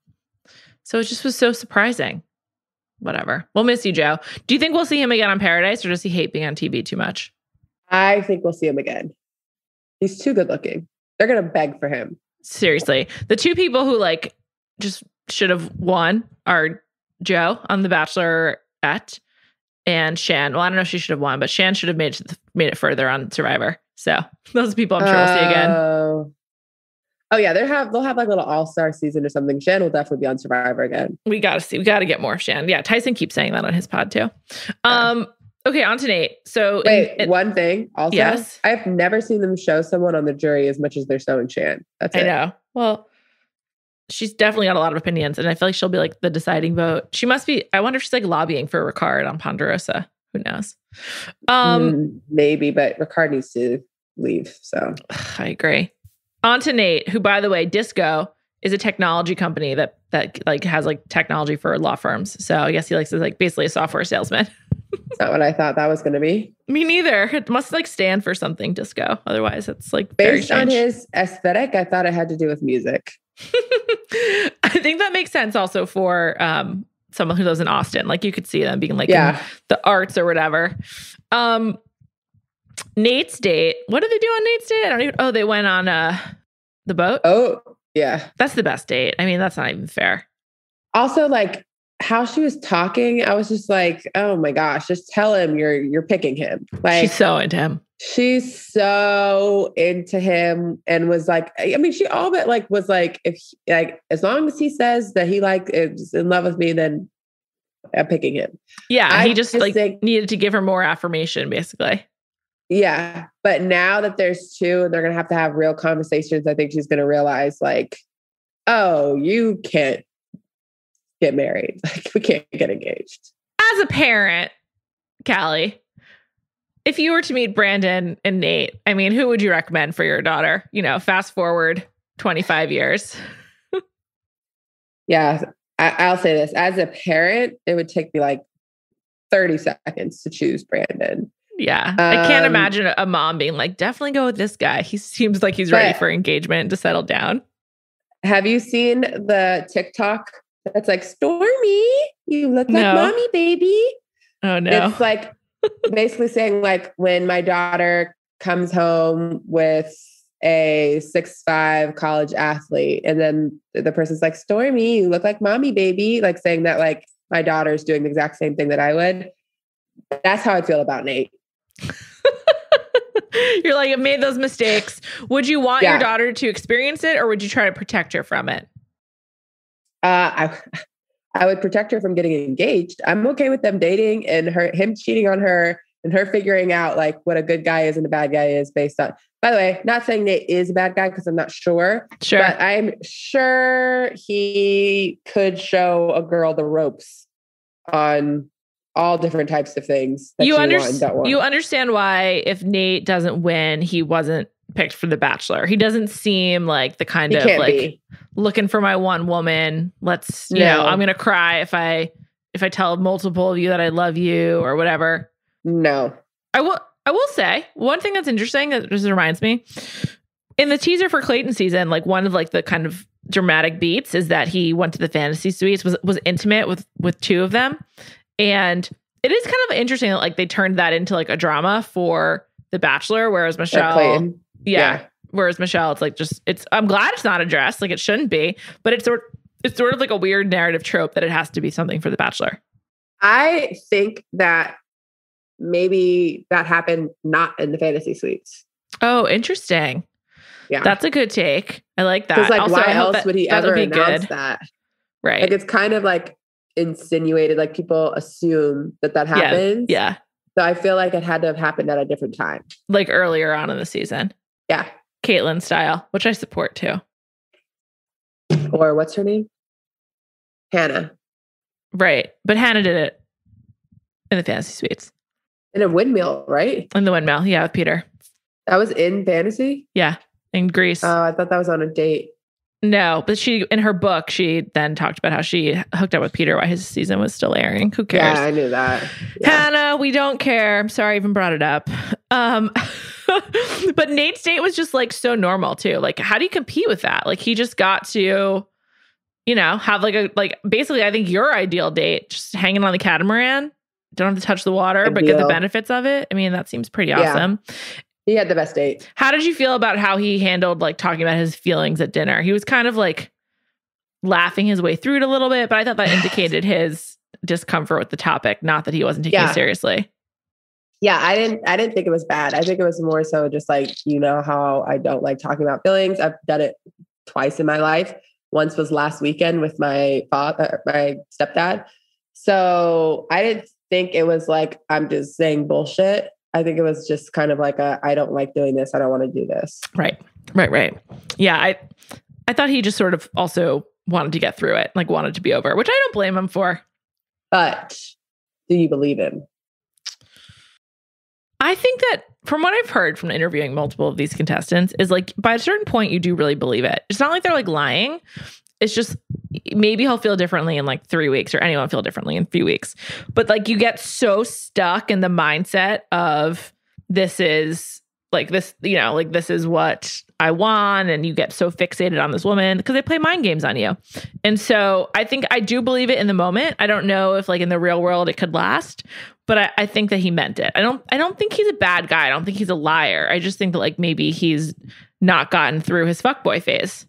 So it just was so surprising. Whatever. We'll miss you, Joe. Do you think we'll see him again on Paradise, or does he hate being on TV too much? I think we'll see him again. He's too good looking. They're going to beg for him. Seriously. The two people who like just should have won are Joe on The Bachelorette and Shan. Well, I don't know if she should have won, but Shan should have made it further on Survivor. So those people I'm sure we'll see again. Oh yeah, they'll have like a little all-star season or something. Shan will definitely be on Survivor again. We got to get more of Shan. Yeah, Tyson keeps saying that on his pod too. Okay, on to Nate. So wait, one thing also. Yes. I've never seen them show someone on the jury as much as they're showing Shan. That's it. I know. Well, she's definitely got a lot of opinions, and I feel like she'll be like the deciding vote. She must be. I wonder if she's like lobbying for Ricard on Ponderosa. Who knows? Maybe, but Ricard needs to leave. So I agree. On to Nate, who, by the way, Disco is a technology company that like has like technology for law firms. So I guess he likes to like basically a software salesman. That's not what I thought that was going to be. Me neither. It must like stand for something, Disco. Otherwise, it's like based on his aesthetic. I thought it had to do with music. I think that makes sense also for someone who lives in Austin. Like you could see them being like in the arts or whatever. Nate's date. What did they do on Nate's date? I don't even. Oh, they went on the boat. Oh, yeah. That's the best date. I mean, that's not even fair. Also, like how she was talking, I was just like, oh my gosh, just tell him you're picking him. Like she's so into him. She's so into him, and was like, I mean, she all but like was like, if like as long as he says that he like is in love with me, then I'm picking him. Yeah, he just like needed to give her more affirmation, basically. Yeah, but now that there's two, and they're gonna have to have real conversations. I think she's gonna realize, like, oh, you can't get married. Like, we can't get engaged. As a parent, Callie, if you were to meet Brandon and Nate, I mean, who would you recommend for your daughter? You know, fast forward 25 years. Yeah, I'll say this. As a parent, it would take me like 30 seconds to choose Brandon. Yeah. I can't imagine a mom being like, definitely go with this guy. He seems like he's ready for engagement to settle down. Have you seen the TikTok that's like, Stormy, you look like mommy, baby? Oh, no. It's like basically saying like when my daughter comes home with a 6'5" college athlete, and then the person's like, Stormy, you look like mommy, baby. Like saying that like my daughter's doing the exact same thing that I would. That's how I feel about Nate. You're like, I've made those mistakes. Would you want your daughter to experience it, or would you try to protect her from it? I would protect her from getting engaged. I'm okay with them dating and him cheating on her and her figuring out like what a good guy is and a bad guy is based on. By the way, not saying Nate is a bad guy because I'm not sure. Sure. But I'm sure he could show a girl the ropes on all different types of things that you want and don't want. You understand why if Nate doesn't win, he wasn't picked for The Bachelor. He doesn't seem like the kind of like looking for my one woman. Let's, you know, I'm going to cry if I tell multiple of you that I love you or whatever. No. I will say one thing that's interesting that just reminds me in the teaser for Clayton season, like one of like the kind of dramatic beats is that he went to the fantasy suites, was intimate with two of them. And it is kind of interesting that like they turned that into like a drama for The Bachelor, whereas Michelle, whereas Michelle, it's like I'm glad it's not addressed, like it shouldn't be, but it's sort of like a weird narrative trope that it has to be something for The Bachelor. I think that maybe that happened not in the fantasy suites. Oh, interesting. Yeah, that's a good take. I like that. Because like, also, why else would he ever announce that? Right. Like it's kind of like insinuated, like people assume that happens. Yeah. So I feel like it had to have happened at a different time. Like earlier on in the season. Yeah. Caitlyn style, which I support too. Or what's her name? Hannah. Right. But Hannah did it in the fantasy suites. In a windmill, right? In the windmill. Yeah, with Peter. That was in fantasy? Yeah. In Greece. Oh, I thought that was on a date. No, but she, in her book, she then talked about how she hooked up with Peter while his season was still airing. Who cares? Yeah, I knew that. Yeah. Hannah, we don't care. I'm sorry I even brought it up. But Nate's date was just like so normal too. Like, how do you compete with that? Like, he just got to, you know, have basically, I think your ideal date, just hanging on the catamaran. Don't have to touch the water, but get the benefits of it. I mean, that seems pretty awesome. He had the best date. How did you feel about how he handled like talking about his feelings at dinner? He was kind of like laughing his way through it a little bit, but I thought that indicated his discomfort with the topic, not that he wasn't taking it seriously. Yeah, I didn't think it was bad. I think it was more so just like, you know, how I don't like talking about feelings. I've done it twice in my life. Once was last weekend with my stepdad. So I didn't think it was like, I'm just saying bullshit. I think it was just kind of like I don't like doing this. I don't want to do this. Right. Yeah. I thought he just sort of also wanted to get through it, like wanted to be over, which I don't blame him for. But do you believe him? I think that from what I've heard from interviewing multiple of these contestants is like by a certain point, you do really believe it. It's not like they're like lying. It's just maybe he'll feel differently in like 3 weeks or anyone feel differently in a few weeks. But like you get so stuck in the mindset of this is like this, you know, like this is what I want. And you get so fixated on this woman because they play mind games on you. And so I think I do believe it in the moment. I don't know if like in the real world it could last, but I think that he meant it. I don't think he's a bad guy. I don't think he's a liar. I just think that like maybe he's not gotten through his fuckboy phase.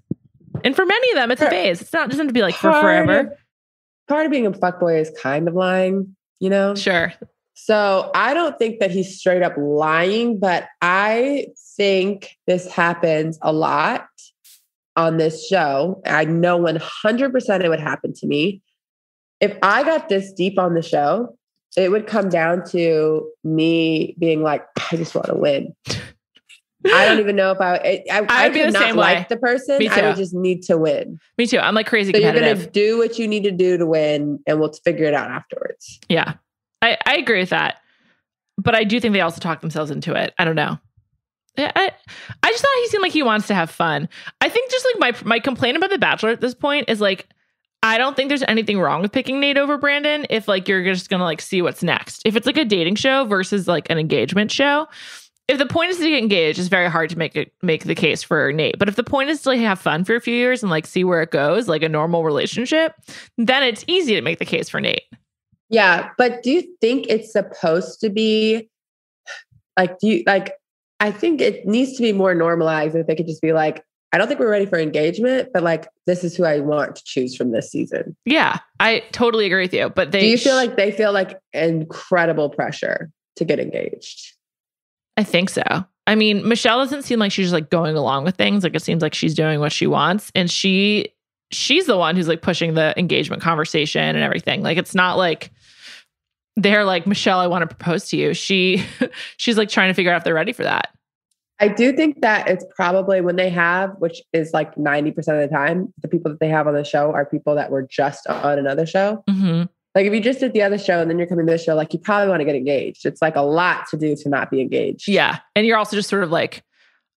And for many of them, it's a phase. It doesn't have to be like for forever. Part of being a fuckboy is kind of lying, you know? Sure. So I don't think that he's straight up lying, but I think this happens a lot on this show. I know 100% it would happen to me. If I got this deep on the show, it would come down to me being like, I just want to win. I don't even know if I could not like the person. I would just need to win. Me too. I'm like crazy so competitive. You're going to do what you need to do to win and we'll figure it out afterwards. Yeah. I agree with that. But I do think they also talk themselves into it. I don't know. I just thought he seemed like he wants to have fun. I think just like my complaint about The Bachelor at this point is like, I don't think there's anything wrong with picking Nate over Brandon if like you're just going to like see what's next. If it's like a dating show versus like an engagement show, if the point is to get engaged, it's very hard to make the case for Nate. But if the point is to like have fun for a few years and like see where it goes, like a normal relationship, then it's easy to make the case for Nate. Yeah, but do you think it's supposed to be like, I think it needs to be more normalized if they could just be like, I don't think we're ready for engagement, but like, this is who I want to choose from this season. Yeah, I totally agree with you. But do you feel like they feel like incredible pressure to get engaged? I think so. I mean, Michelle doesn't seem like she's just like going along with things. Like it seems like she's doing what she wants. And she's the one who's like pushing the engagement conversation and everything. Like, it's not like they're like, Michelle, I want to propose to you. She's like trying to figure out if they're ready for that. I do think that it's probably when they have, which is like 90% of the time, the people that they have on the show are people that were just on another show. Mm-hmm. Like if you just did the other show and then you're coming to the show, like you probably want to get engaged. It's like a lot to do to not be engaged. Yeah. And you're also just sort of like,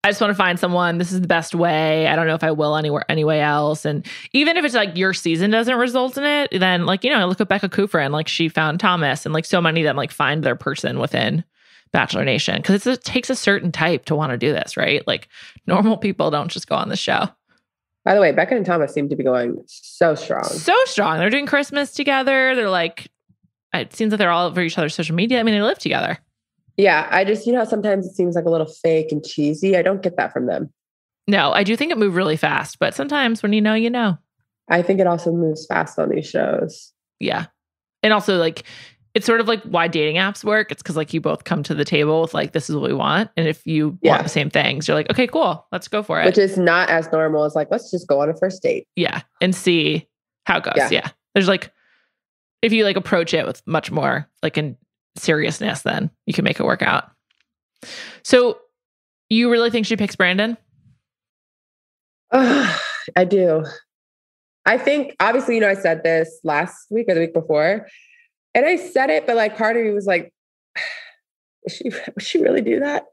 I just want to find someone. This is the best way. I don't know if I will anyway else. And even if it's like your season doesn't result in it, then like, you know, look at Becca Kufrin, like she found Thomas and like so many of them like find their person within Bachelor Nation. Cause it takes a certain type to want to do this, right? Like normal people don't just go on the show. By the way, Becca and Thomas seem to be going so strong. So strong. They're doing Christmas together. They're like, it seems like they're all over each other's social media. I mean, they live together. Yeah. I just, you know, sometimes it seems like a little fake and cheesy. I don't get that from them. No, I do think it moved really fast, but sometimes when you know, you know. I think it also moves fast on these shows. Yeah. And also like, it's sort of like why dating apps work. It's because like you both come to the table with like, this is what we want. And if you want the same things, you're like, okay, cool, let's go for it. Which is not as normal as like, let's just go on a first date. Yeah. And see how it goes. Yeah. There's like, if you like approach it with much more like seriousness, then you can make it work out. So you really think she picks Brandon? I do. I think, obviously, I said this last week or the week before, and I said it, but like part of me was like, would she really do that?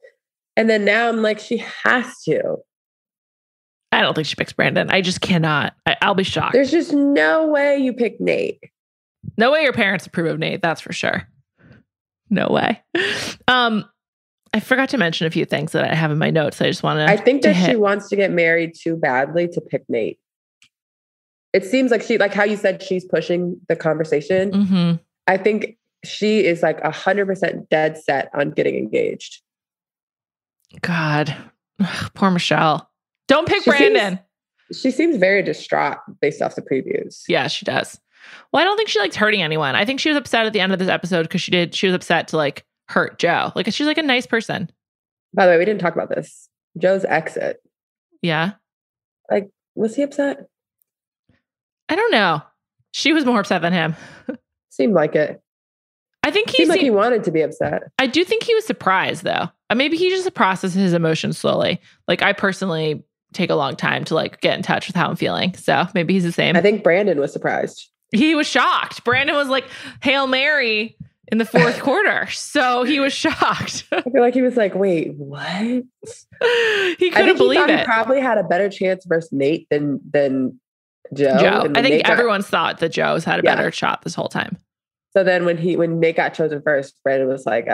And then now I'm like, she has to. I don't think she picks Brandon. I just cannot. I'll be shocked. There's just no way you pick Nate. No way your parents approve of Nate. That's for sure. No way. I forgot to mention a few things that I have in my notes. I just want to. I think that she wants to get married too badly to pick Nate. It seems like like how you said, she's pushing the conversation. Mm-hmm. I think she is like 100% dead set on getting engaged. God, poor Michelle. Don't pick Brandon. She seems very distraught based off the previews. Yeah, she does. Well, I don't think she likes hurting anyone. I think she was upset at the end of this episode because she was upset to like hurt Joe. Like, she's like a nice person. By the way, we didn't talk about this. Joe's exit. Yeah. Like, was he upset? I don't know. She was more upset than him. Seemed like it. I think seemed like he wanted to be upset. I do think he was surprised, though. Maybe he just processes his emotions slowly. Like, I personally take a long time to like get in touch with how I'm feeling. So maybe he's the same. I think Brandon was surprised. He was shocked. Brandon was like, Hail Mary in the fourth quarter. So he was shocked. I feel like he was like, wait, what? He couldn't believe it. He probably had a better chance versus Nate than Joe. I think everyone's thought that Joe's had a better shot this whole time. So then when Nate got chosen first, Brandon was like,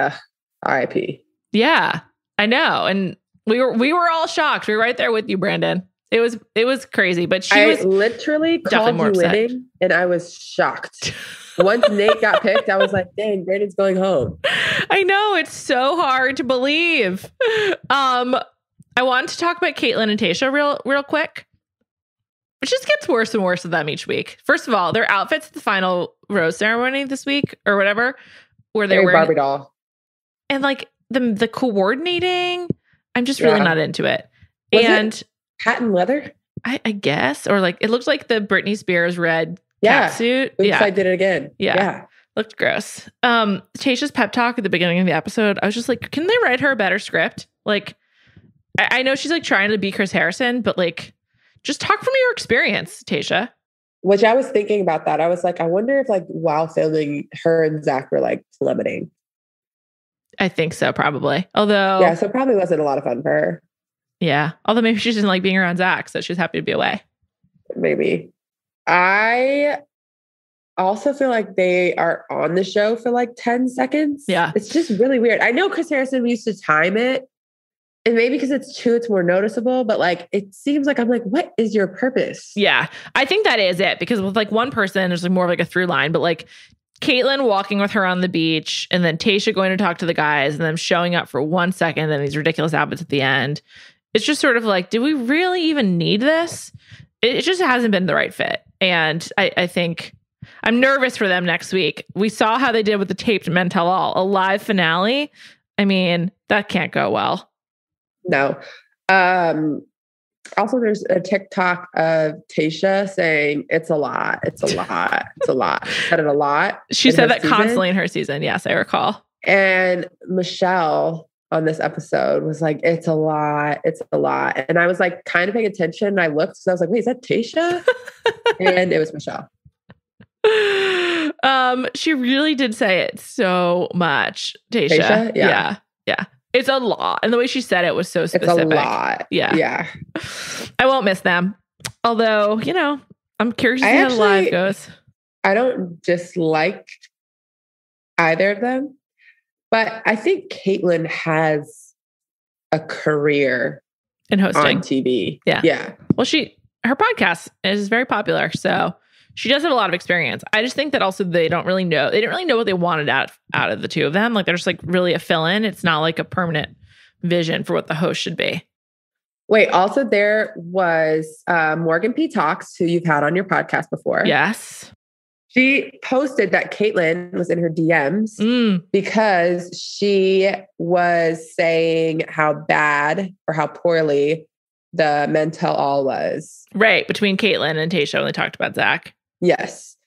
RIP. Yeah, I know. And we were all shocked. We were right there with you, Brandon. It was crazy, but she was literally called you winning, and I was shocked. Once Nate got picked, I was like, dang, Brandon's going home. I know, it's so hard to believe. I wanted to talk about Caitlin and Tayshia real quick. It just gets worse and worse with them each week. First of all, their outfits at the final rose ceremony this week or whatever, where they were Barbie doll. And like the coordinating, I'm just really not into it. Was it patent leather? I guess. Or like, it looked like the Britney Spears red catsuit. Oops, I did it again. Yeah. Looked gross. Tayshia's pep talk at the beginning of the episode, I was just like, can they write her a better script? Like, I know she's like trying to be Chris Harrison, but like, just talk from your experience, Tayshia. Which I was thinking about that. I was like, I wonder if like while filming, her and Zach were like plummeting. I think so, probably. Although... Yeah, so it probably wasn't a lot of fun for her. Yeah. Although maybe she didn't like being around Zach, so she's happy to be away. Maybe. I also feel like they are on the show for like 10 seconds. Yeah. It's just really weird. I know Chris Harrison used to time it, and maybe because it's more noticeable, but like, it seems like I'm like, what is your purpose? Yeah. I think that is it, because with like one person, there's like more of like a through line, but like Caitlin walking with her on the beach, and then Tayshia going to talk to the guys, and them showing up for 1 second, and these ridiculous outfits at the end. It's just sort of like, do we really even need this? It just hasn't been the right fit. And I think I'm nervous for them next week. We saw how they did with the taped Men Tell All, a live finale. I mean, that can't go well. No. Also, there's a TikTok of Tayshia saying it's a lot. It's a lot. It's a lot. She said it a lot. She said that constantly in her season. Yes, I recall. And Michelle on this episode was like, it's a lot. It's a lot. And I was like kind of paying attention. And I looked, so I was like, wait, is that Tayshia? And it was Michelle. She really did say it so much, Tayshia. Yeah. It's a lot. And the way she said it was so specific. It's a lot. Yeah. I won't miss them. Although, I'm curious to see how the live goes. I don't dislike either of them, but I think Caitlin has a career in hosting on TV. Yeah. Well, her podcast is very popular, so she does have a lot of experience. I just think that also they didn't really know what they wanted out of the two of them. Like, they're just like really a fill-in. It's not like a permanent vision for what the host should be. Wait, also there was Morgan P. Talks, who you've had on your podcast before. Yes. She posted that Caitlin was in her DMs because she was saying how bad or how poorly the Men Tell All was. Right, between Caitlin and Tayshia when they talked about Zach. Yes.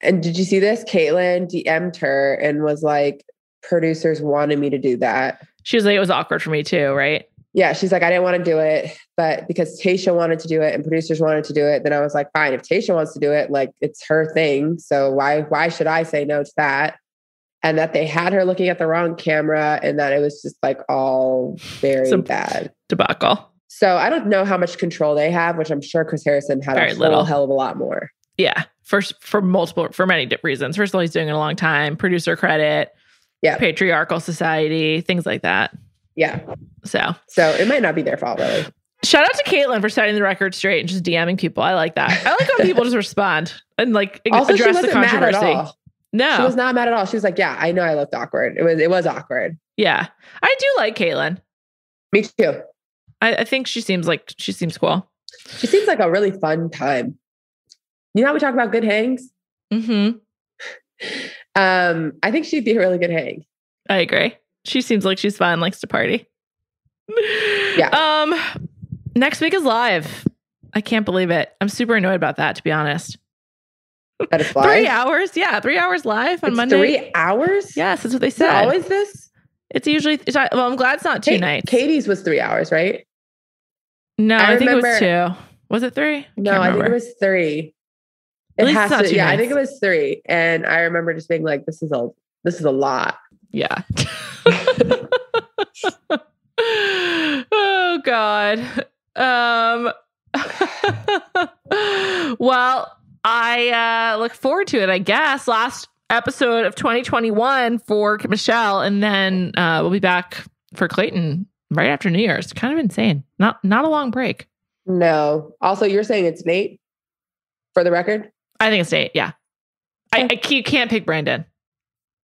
And did you see this? Caitlin DM'd her and was like, producers wanted me to do that. She was like, it was awkward for me too, right? Yeah, she's like, I didn't want to do it, but because Tayshia wanted to do it and producers wanted to do it, then I was like, fine, if Tayshia wants to do it, like it's her thing. So why should I say no to that? And that they had her looking at the wrong camera and that it was just like all very bad. Debacle. So I don't know how much control they have, which I'm sure Chris Harrison had Very a little. hell of a lot more. Yeah. For many different reasons. First of all, he's doing it a long time. Producer credit. Yeah. Patriarchal society. Things like that. Yeah. So it might not be their fault, really. Shout out to Caitlin for setting the record straight and just DMing people. I like that. I like when people just respond and like also, address the controversy. Mad at all. No. She was not mad at all. She was like, yeah, I know I looked awkward. It was awkward. Yeah. I do like Caitlin. Me too. I think she seems cool. She seems like a really fun time. You know how we talk about good hangs? Mm-hmm. I think she'd be a really good hang. I agree. She seems like she's fun, likes to party. Yeah. Next week is live. I can't believe it. I'm super annoyed about that, to be honest. That is live? 3 hours. Yeah, 3 hours live on Monday. 3 hours? Yes, that's what they said. Is it always this? It's usually, well, I'm glad it's not 2 nights. Katie's was 3 hours, right? No, I think it was 2. Was it 3? No, I think it was 3. At least it's not 2 yeah, nights. I think it was 3. And I remember just being like, this is a lot. Yeah. Oh God. Well, I look forward to it, I guess. Last episode of 2021 for Michelle, and then we'll be back for Clayton right after New Year's. Kind of insane. Not a long break. No. Also, you're saying it's Nate, for the record? I think it's Nate, yeah. You can't pick Brandon.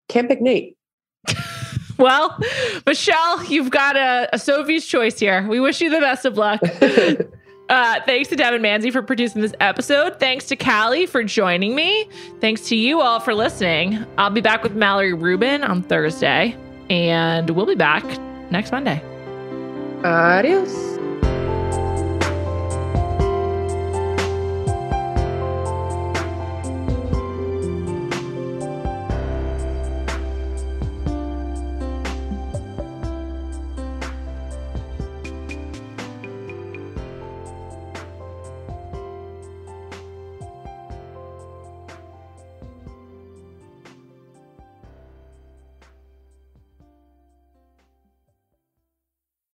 Can't pick Nate. Well, Michelle, you've got a Sophie's choice here. We wish you the best of luck. Thanks to Devon and Manze for producing this episode. Thanks to Callie for joining me. Thanks to you all for listening. I'll be back with Mallory Rubin on Thursday, and we'll be back next Monday. Adios.